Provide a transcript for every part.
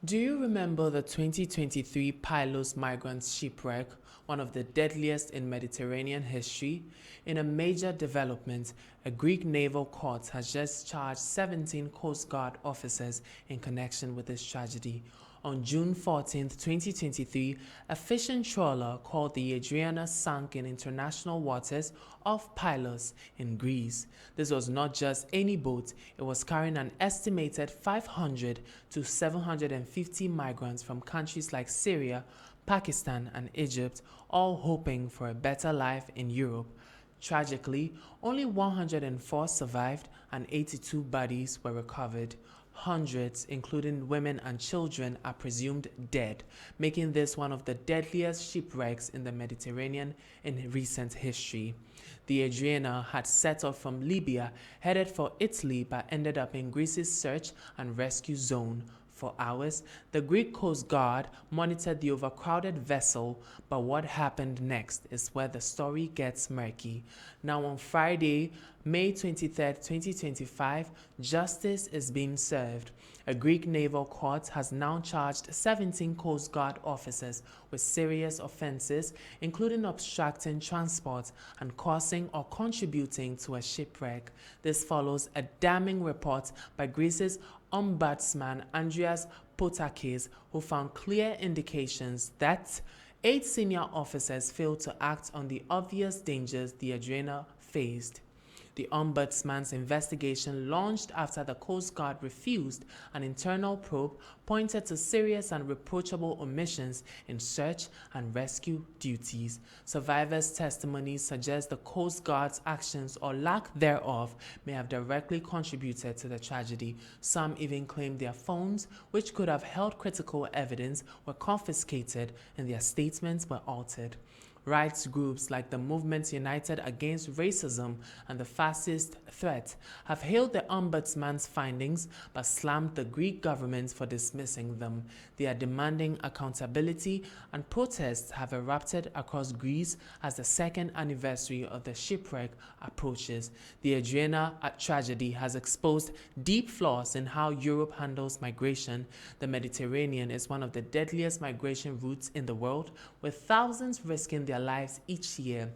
Do you remember the 2023 Pylos Migrant Shipwreck, one of the deadliest in Mediterranean history? In a major development, a Greek naval court has just charged 17 Coast Guard officers in connection with this tragedy. On June 14, 2023, a fishing trawler called the Adriana sank in international waters off Pylos in Greece. This was not just any boat, it was carrying an estimated 500 to 750 migrants from countries like Syria, Pakistan, and Egypt, all hoping for a better life in Europe. Tragically, only 104 survived and 82 bodies were recovered. Hundreds, including women and children, are presumed dead, making this one of the deadliest shipwrecks in the Mediterranean in recent history. The Adriana had set off from Libya, headed for Italy, but ended up in Greece's search and rescue zone. For hours, the Greek Coast Guard monitored the overcrowded vessel, but what happened next is where the story gets murky. Now on Friday, May 23, 2025, justice is being served. A Greek naval court has now charged 17 Coast Guard officers with serious offenses, including obstructing transport and causing or contributing to a shipwreck. This follows a damning report by Greece's Ombudsman Andreas Potakis, who found clear indications that 8 senior officers failed to act on the obvious dangers the Adriana faced. The Ombudsman's investigation, launched after the Coast Guard refused an internal probe, pointed to serious and reproachable omissions in search and rescue duties. Survivors' testimonies suggest the Coast Guard's actions or lack thereof may have directly contributed to the tragedy. Some even claim their phones, which could have held critical evidence, were confiscated and their statements were altered. Rights groups like the Movement United Against Racism and the Fascist Threat have hailed the Ombudsman's findings but slammed the Greek government for dismissing them. They are demanding accountability, and protests have erupted across Greece as the second anniversary of the shipwreck approaches. The Adriana tragedy has exposed deep flaws in how Europe handles migration. The Mediterranean is one of the deadliest migration routes in the world, with thousands risking their lives each year.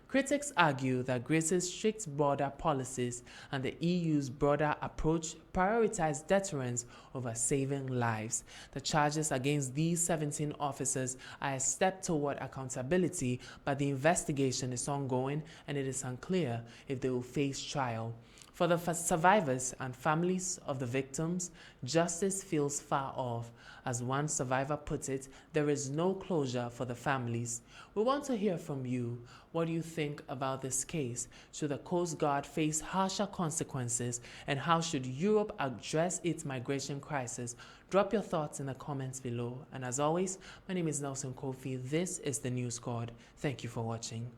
Critics argue that Greece's strict border policies and the EU's broader approach prioritize deterrence over saving lives. The charges against these 17 officers are a step toward accountability, but the investigation is ongoing and it is unclear if they will face trial. For the survivors and families of the victims, justice feels far off. As one survivor put it, there is no closure for the families. We want to hear from you. What do you think about this case? Should the Coast Guard face harsher consequences, and how should Europe address its migration crisis? Drop your thoughts in the comments below. And as always, my name is Nelson Kofi. This is the News Squad. Thank you for watching.